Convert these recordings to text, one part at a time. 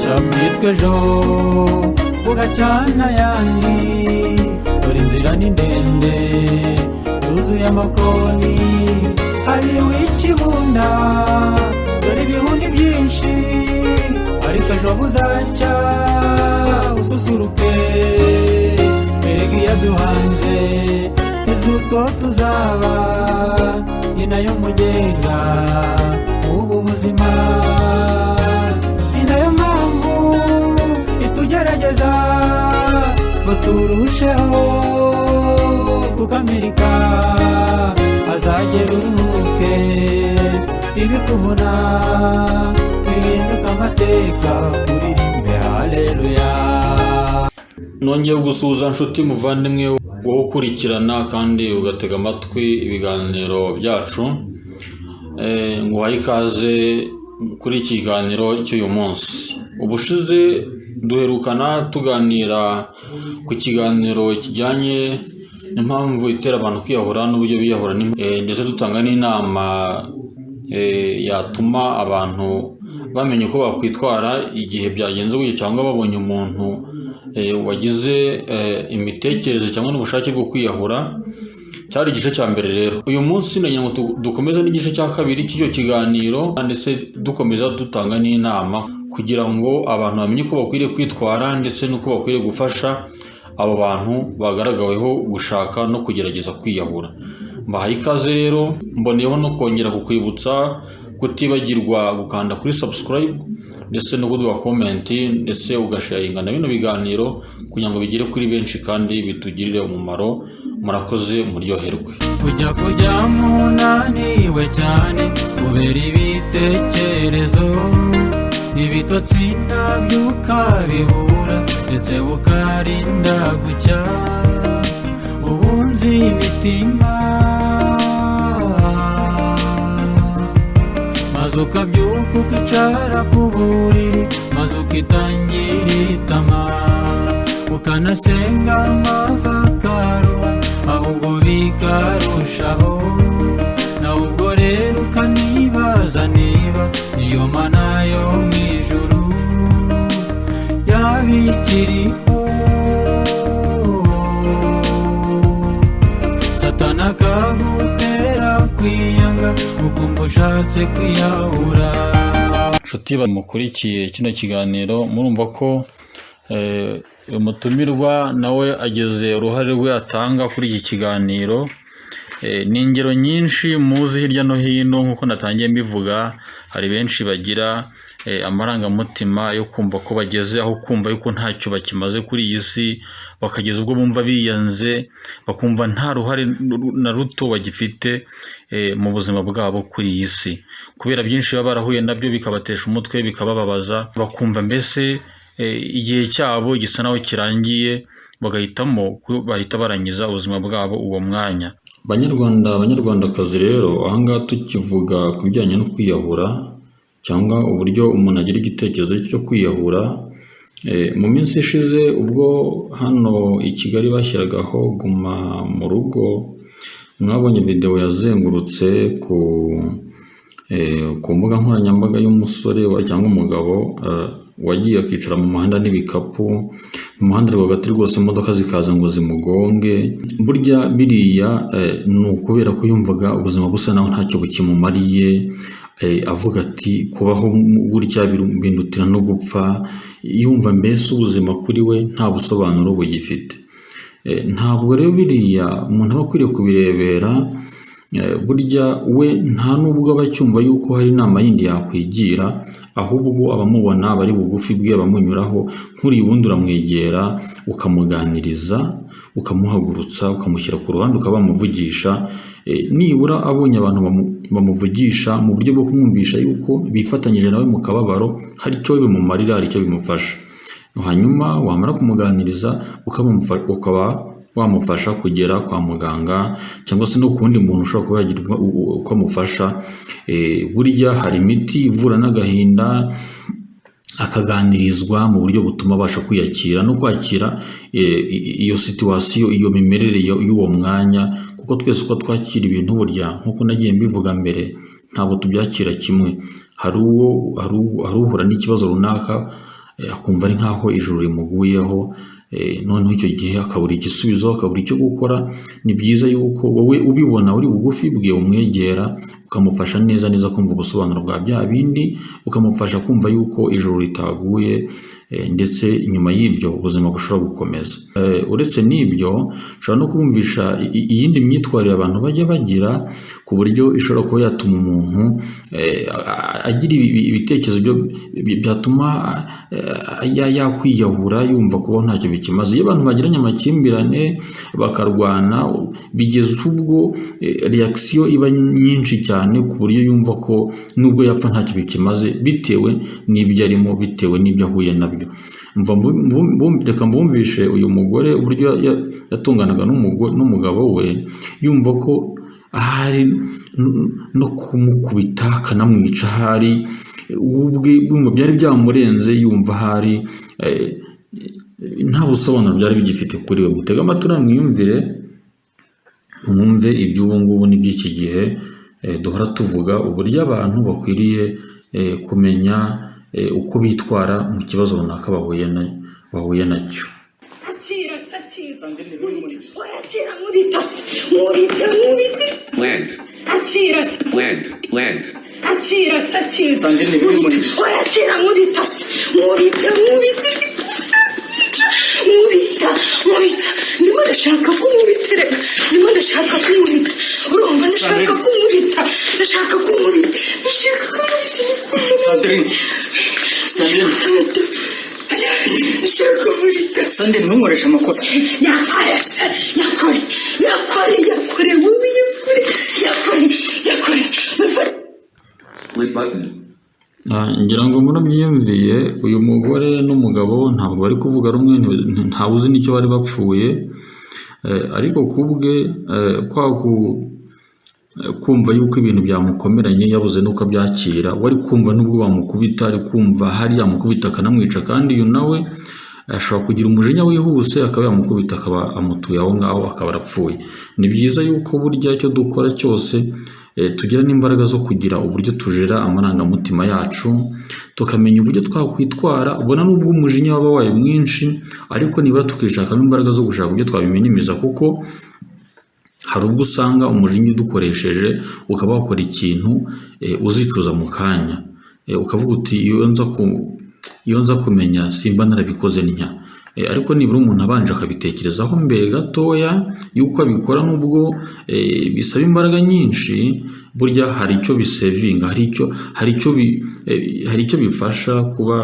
cyabwitwa ejo bugacana ayandi. Dore inzira ni ndende yuzuye amakoni, hariho ikibunda, dore ibihundi byinshi, ariko ejo buzacya ususuruke. Erega iyaduhanze izi uko tuzaba, ni nayo mugenga ubu buzima, ni nayo mpamvu itugerageza ngo turusheho kukamilika. Azagera uruhuke ibikuvuna bihinduka amateka, uririmbe haleluya. Nongeye gusuhuza nshuti muvandimwe wo gukurikirana kandi ugatega amatwi ibiganiro byacu. Nguhaye ikaze kuri iki kiganiro cy'uyu munsi. Ubushize duherukana tuganira ku kiganiro kijyanye n'impamvu itera abantu kwiyahura n'uburyo biyahura, ndetse dutanga n'inama yatuma abantu bamenya uko bakwitwara igihe byagenze gutya, cyangwa babonye umuntu wagize imitekerereze cyangwa n'ubushake bwo kwiyahura. Cyari igice cya mbere. Rero uyu munsi nagira ngo dukomeze n'igice cya kabiri cy'icyo kiganiro, ndetse dukomeza dutanga n'inama kugira ngo abantu bamenye uko bakwiriye kwitwara, ndetse n'uko bakwiriye gufasha abo bantu bagaragaweho gushaka no kugerageza kwiyahura. Mbahaye ikaze rero, mboneyeho no kongera kukwibutsa kutibagirwa gukanda kuri subscribe, ndetse no kuduha comment, ndetse ugasharinga na bino biganiro kugira ngo bigere kuri benshi kandi bitugirire umumaro. Murakoze, muryoherwe. Kujya munaniwe cyane kubera ibitekerezo, ibitotsi nabyuka bibura, ndetse bukarinda gucya ubunzi imitima, maze ukabyuka ukicara ku buriri, maze ukitangira itama, ukanasenga amava akaruha, ahubwo bikarushaho. Nawe ubwo rero ukanibaza niba iyo Mana yo mu ijuru yabikiriho. Satana akagutera kwiyanga ukumva ushatse kwiyahura. Nshuti bamukurikiye kino kiganiro, murumva ko umutumirwa nawe ageze uruhare rwe atanga kuri iki kiganiro. Ni ingero nyinshi muzi hirya no hino, nk'uko natangiye mbivuga. Hari benshi bagira amarangamutima yo kumva ko bageze aho kumva yuko ntacyo bakimaze kuri iyi si, bakageza ubwo bumva biyanze, bakumva nta ruhare na ruto bagifite mu buzima bwabo kuri iyi si, kubera byinshi baba barahuye nabyo bikabatesha umutwe, bikabababaza, bakumva mbese igihe cyabo gisa naho kirangiye, bagahitamo bahita barangiza ubuzima bwabo uwo mwanya. Banyarwanda, banyarwandakazi, rero ahangaha tukivuga ku bijyanye no kwiyahura cyangwa uburyo umuntu agira igitekerezo cyo kwiyahura. Mu minsi ishize ubwo hano i Kigali bashyiragaho guma mu rugo, mwabonye video yazengurutse ku mbuga nkoranyambaga y'umusore cyangwa umugabo wagiye akicara mu muhanda n'ibikapu mu muhanda rwagati rwose, imodoka zikaza ngo zimugonge. Burya biriya ni ukubera ko yumvaga ubuzima busa naho ntacyo bukimumariye, avuga ati kubaho burya bindutira no gupfa. Yumva mbese ubuzima kuri we nta busobanuro bugifite. Ntabwo rero biriya umuntu aba akwiriye kubirebera. Burya we nta nubwo aba acyumva yuko hari inama yindi yakwigira, ahubwo abamubona bari bugufi bwe bamunyuraho. Nk'uri ubundi uramwegera ukamuganiriza, ukamuhagurutsa, ukamushyira ku ruhande, ukabamuvugisha. Nibura abonye abantu bamuvugisha mu buryo bwo kumwumvisha yuko bifatanyije nawe mu kababaro, hari icyo bimumarira, hari icyo bimufasha. Hanyuma wamara kumuganiriza ukaba wamufasha kugera kwa muganga, cyangwa se no ku wundi muntu ushobora kuba yagira uko amufasha. Burya hari imiti ivura n'agahinda, akaganirizwa mu buryo butuma abasha kwiyakira no kwakira iyo situwasiyo, iyo mimerere y'uwo mwanya. Kuko twese uko twakira ibintu burya nk'uko nagiye mbivuga mbere, ntabwo tubyakira kimwe. Hari uhura n'ikibazo runaka akumva ari nk'aho ijuru rimuguyeho, noneho icyo gihe akabura igisubizo, akabura icyo gukora. Ni byiza yuko wowe ubibona uri bugufi bwe umwegera ukamufasha neza kumva ubusobanuro bwa bya bindi, ukamufasha kumva yuko ijuru ritaguye, ndetse nyuma y'ibyo ubuzima bushobora gukomeza. Uretse n'ibyo ushobora no kubumvisha iyindi myitwarire abantu bajya bagira, ku buryo ishobora kuba yatuma umuntu agira ibitekerezo byatuma yakwiyahura yumva kubaho ntacyo bikimaze. Iyo abantu bagiranye amakimbirane bakarwana, bigeze ubwo reaction iba nyinshi cyane ku buryo yumva ko nubwo yapfa ntacyo bikimaze, bitewe n'ibyo arimo, bitewe n'ibyo ahuye nabyo. Reka mbumvishe uyu mugore uburyo yatunganaga n'umugabo we, yumva ko ahari no kumukubita akanamwica, ahari ubwe byari byamurenze, yumva ahari nta busobanuro byari bigifite kuri we. Mutega amatwi mwiyumvire, mwumve iby'ubu ngubu n'iby'iki gihe duhora tuvuga, uburyo abantu bakwiriye kumenya uko bitwara mu kibazo runaka bahuye nacyo. Ndimo ndashaka kumubitira, ndimo ndashaka kumubita, urumva ndashaka kumubita, ndashaka kumubita. Sandrine, Sandrine, ntunkoreshe amakosa. Yakore. Ngira ngo murabyiyumviye, uyu mugore n'umugabo ntabwo bari kuvuga rumwe, ntawe uzi n'icyo bari bapfuye, ariko kubwe kumva yuko ibintu byamukomeranye yabuze nuko abyakira. Wari kumva nubwo bamukubita, ari kumva hari yamukubita akanamwica, kandi uyu nawe ashobora kugira umujinya wihuse akaba yamukubita, akaba amutuye aho ngaho, akaba arapfuye. Ni byiza yuko burya icyo dukora cyose tugira n'imbaraga zo kugira uburyo tujera amarangamutima yacu, tukamenya uburyo twakwitwara. Ubona nubwo umujinya waba wabaye mwinshi, ariko nibura tukishakamo imbaraga zo gushaka uburyo twabiminimiza, kuko hari ubwo usanga umujinya udukoresheje ukaba wakora ikintu uzicuza mu kanya, ukavuga uti iyo nza kumenya simba narabikoze ntya. Ariko nibura umuntu abanje akabitekerezaho mbere gatoya yuko abikora, nubwo bisaba imbaraga nyinshi, burya hari icyo bisevinga, hari icyo bifasha kuba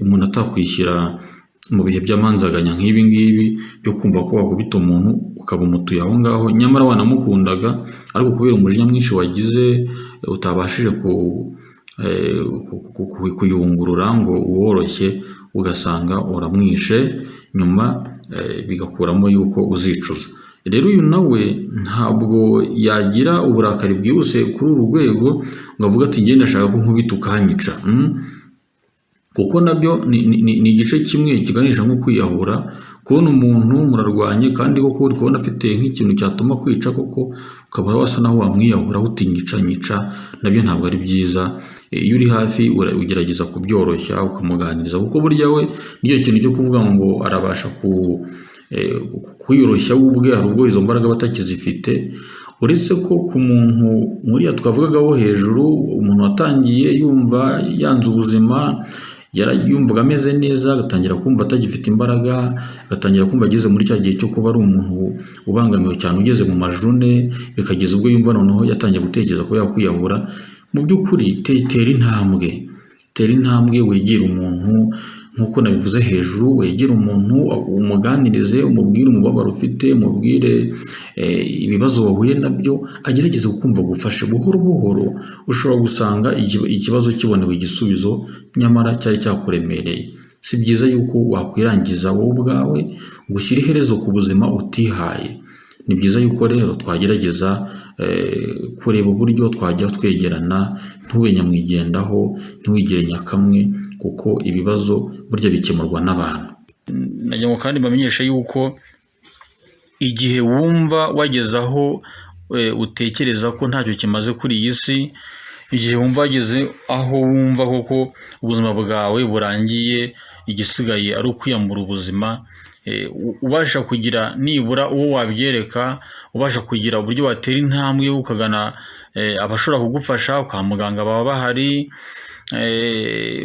umuntu atakwishyira mu bihe by'amanzaganya nk'ibi ngibi byo kumva ko wakubita umuntu ukaba umutuye aho ngaho, nyamara wanamukundaga, ariko kubera umujinya mwinshi wagize utabashije kuyungurura ngo uworoshye, ugasanga uramwishe, nyuma bigakuramo yuko uzicuza. Rero uyu nawe ntabwo yagira uburakari bwihuse kuri uru rwego ngo avuga ati ngenda ndashaka ko nkubita ukanyica, kuko nabyo ni igice kimwe kiganisha nko kwiyahura. Kubona umuntu murarwanye kandi koko uri kubona afite nk'ikintu cyatuma kwica, koko ukaba wasa naho wamwiyahura utinyica, nabyo ntabwo ari byiza. Iyo uri hafi ugerageza kubyoroshya ukamuganiriza, kuko burya we niyo kintu cyo kuvuga ngo arabasha kwiyoroshya we ubwe, hari ubwo izo mbaraga batakizifite. Uretse ko ku muntu nkuriya twavugagaho hejuru, umuntu watangiye yumva yanze ubuzima, yumvaga ameze neza, agatangira kumva atagifite imbaraga, agatangira kumva ageze muri cya gihe cyo kuba ari umuntu ubangamiwe cyane, ugeze mu majune, bikageza ubwo yumva noneho yatangiye gutekereza ko yakwiyahura. Mu by'ukuri tera intambwe, wegera umuntu nk'uko nabivuze hejuru, wegera umuntu umuganirize, umubwire umubabaro ufite, umubwire ibibazo wahuye nabyo, agerageze kumva gufashe buhoro buhoro. Ushobora gusanga ikibazo kibonewe igisubizo, nyamara cyari cyakuremereye. Si byiza yuko wakwirangiza wowe ubwawe ngo ushyire iherezo ku buzima utihaye. Ni byiza yuko rero twagerageza kureba uburyo twajya twegerana, ntube nyamwigendaho, ntiwigire nyakamwe, kuko ibibazo burya bikemurwa n'abantu. Nagira ngo kandi bamenyeshe yuko igihe wumva wageze aho utekereza ko ntacyo kimaze kuri iyi si, igihe wumva wageze aho wumva koko ubuzima bwawe burangiye, igisigaye ari ukwiyambura ubuzima. Ubasha kugira nibura uwo wabyereka, ubasha kugira uburyo watera intambwe ukagana abashobora kugufasha, kwa muganga baba bahari.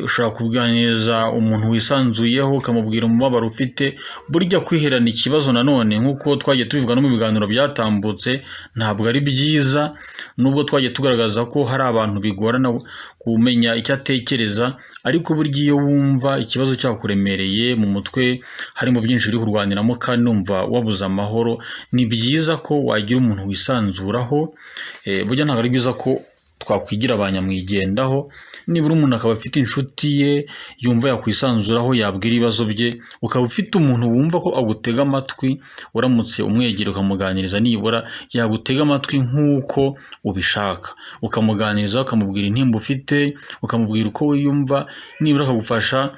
Ushobora kuganiriza umuntu wisanzuyeho ukamubwira umubabaro ufite. Burya kwiherana ikibazo nanone nk'uko twagiye tubivuga no mu biganiro byatambutse ntabwo ari byiza, nubwo twagiye tugaragaza ko hari abantu bigorana kumenya icyo atekereza, ariko burya iyo wumva ikibazo cyakuremereye mu mutwe harimo byinshi uri kurwaniramo kandi numva wabuze amahoro, ni byiza ko wagira umuntu wisanzuraho. Burya ntabwo ari byiza ko twakwigira abanyamwigendaho. Nibura umuntu akaba afite inshuti ye yumva yakwisanzuraho, yabwira ibibazo bye, ukaba ufite umuntu wumva ko agutega amatwi, uramutse umwegera ukamuganiriza nibura yagutega amatwi nk'uko ubishaka, ukamuganiriza ukamubwira intimba ufite, ukamubwira uko wiyumva, nibura akagufasha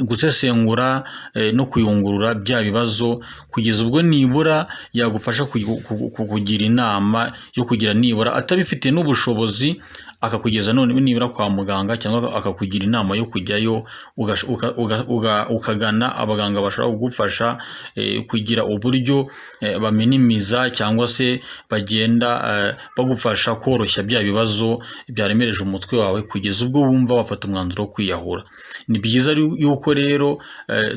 gusesengura no kuyungurura bya bibazo, kugeza ubwo nibura yagufasha kugira inama yo kugira nibura atabifite n'ubushobozi, akakugeza none nibura kwa muganga, cyangwa akakugira inama yo kujyayo ukagana abaganga bashobora kugufasha kugira uburyo baminimiza cyangwa se bagenda bagufasha koroshya bya bibazo byaremereje umutwe wawe, kugeza ubwo wumva wafata umwanzuro wo kwiyahura. Ni byiza yuko rero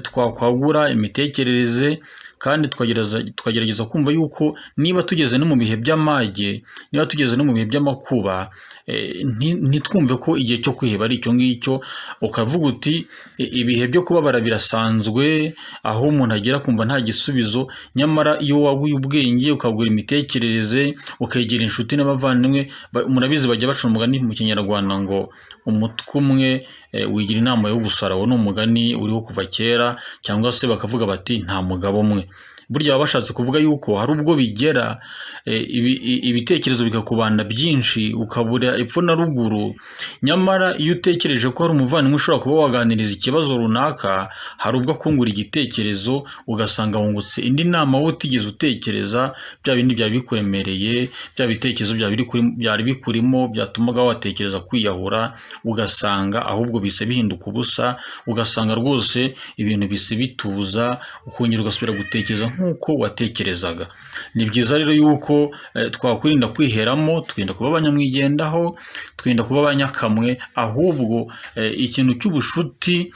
twakwagura imitekerereze kandi tukagerageza kumva yuko niba tugeze no mu bihe by'amage, niba tugeze no mu bihe by'amakuba, ntitwumve ko igihe cyo kwiheba ari icyo ngicyo, ukavuga uti ibihe byo kubabara birasanzwe, aho umuntu agera kumva nta gisubizo. Nyamara iyo waguye ubwenge ukagura imitekerereze, ukegera inshuti n'abavandimwe, murabizi bajya baca umugani mu Kinyarwanda ngo umutwe umwe wigira inama yo gusara. Uwo ni umugani uriho kuva kera, cyangwa se bakavuga bati nta mugabo umwe. Burya baba bashatse kuvuga yuko hari ubwo bigera ibitekerezo bikakubana byinshi, ukabura epfo na ruguru. Nyamara iyo utekereje ko hari umuvandimwe ushobora kuba waganiriza ikibazo runaka, hari ubwo akungura igitekerezo ugasanga wungutse indi nama wowe utigeze utekereza. Bya bindi byari bikuremereye, bya bitekerezo byari bikurimo byatumaga watekereza kwiyahura, ugasanga ahubwo bise bihinduka ubusa, ugasanga rwose ibintu bise bituza, ukongera ugasubira gutekereza nk'uko watekerezaga. Ni byiza rero yuko twakwirinda kwiheramo, twirinda kuba abanyamwigendaho, twirinda kuba abanyakamwe, ahubwo ikintu cy'ubushuti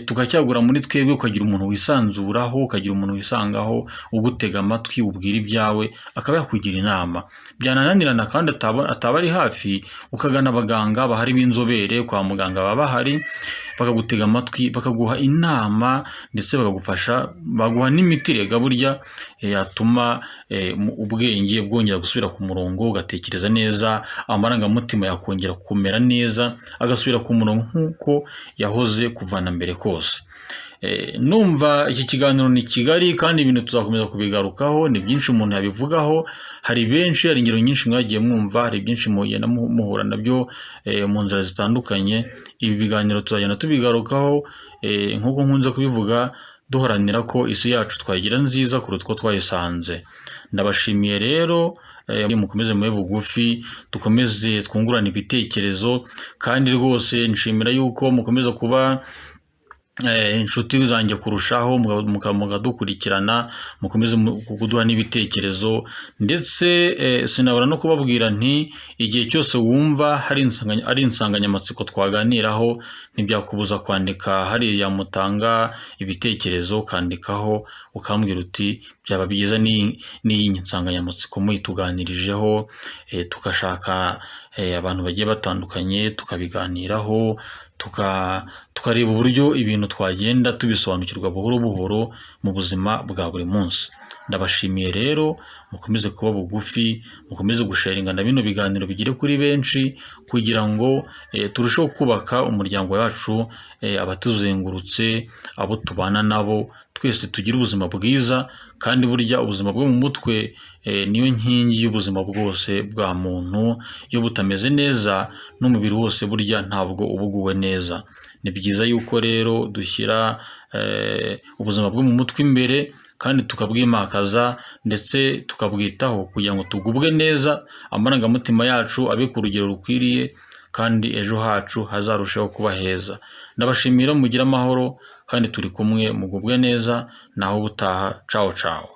tukacyagura muri twebwe, ukagira umuntu wisanzuraho, ukagira umuntu wisangaho, ugutega amatwi, ubwira ibyawe, akaba yakugira inama. Byanananirana kandi ataba ari hafi, ukagana abaganga bahari b'inzobere, kwa muganga baba bahari, bakagutega amatwi, bakaguha inama, ndetse bakagufasha, baguha n'imiti rega burya yatuma ubwenge bwongera gusubira ku murongo, ugatekereza neza, amarangamutima yakongera kumera neza, agasubira ku murongo nk'uko yahoze kuvana mbere kose. Numva iki kiganiro ni kigari kandi ibintu tuzakomeza kubigarukaho, ni byinshi umuntu yabivugaho, hari benshi, hari ingero nyinshi mwagiye mwumva, hari byinshi mugenda muhura nabyo mu nzira zitandukanye. Ibi biganiro tuzagenda tubigarukaho nk'uko nkunze kubivuga, duharanira ko isi yacu twayigira nziza kuruta uko twayisanze. Ndabashimiye rero, mukomeze mube bugufi, dukomeze twungurana ibitekerezo, kandi rwose nshimira yuko mukomeza kuba inshuti zanjye kurushaho, mukadukurikirana, mukomeze kuduha n'ibitekerezo, ndetse sinabura no kubabwira nti igihe cyose wumva hari insanganyamatsiko twaganiraho, ntibyakubuza kwandika hariya mutanga ibitekerezo, ukandikaho ukambwira uti byaba byiza n'iyi nsanganyamatsiko muyituganirijeho, tugashaka abantu bagiye batandukanye tukabiganiraho, tukareba uburyo ibintu twagenda tubisobanukirwa buhoro buhoro mu buzima bwa buri munsi. Ndabashimiye rero, mukomeze kuba bugufi, mukomeze gusharinga na bino biganiro bigire kuri benshi, kugira ngo turusheho kubaka umuryango wacu, abatuzengurutse, abo tubana nabo, twese tugire ubuzima bwiza. Kandi burya ubuzima bwo mu mutwe niyo nkingi y'ubuzima bwose bwa muntu. Iyo butameze neza n'umubiri wose burya ntabwo uba uguwe neza. Ni byiza yuko rero dushyira ubuzima bwo mu mutwe imbere, kandi tukabwimakaza ndetse tukabwitaho kugira ngo tugubwe neza, amarangamutima yacu abe ku rugero rukwiriye, kandi ejo hacu hazarushaho kuba heza. Ndabashimira, mugire amahoro kandi turi kumwe, mugubwe neza, naho ubutaha. Ciao ciao.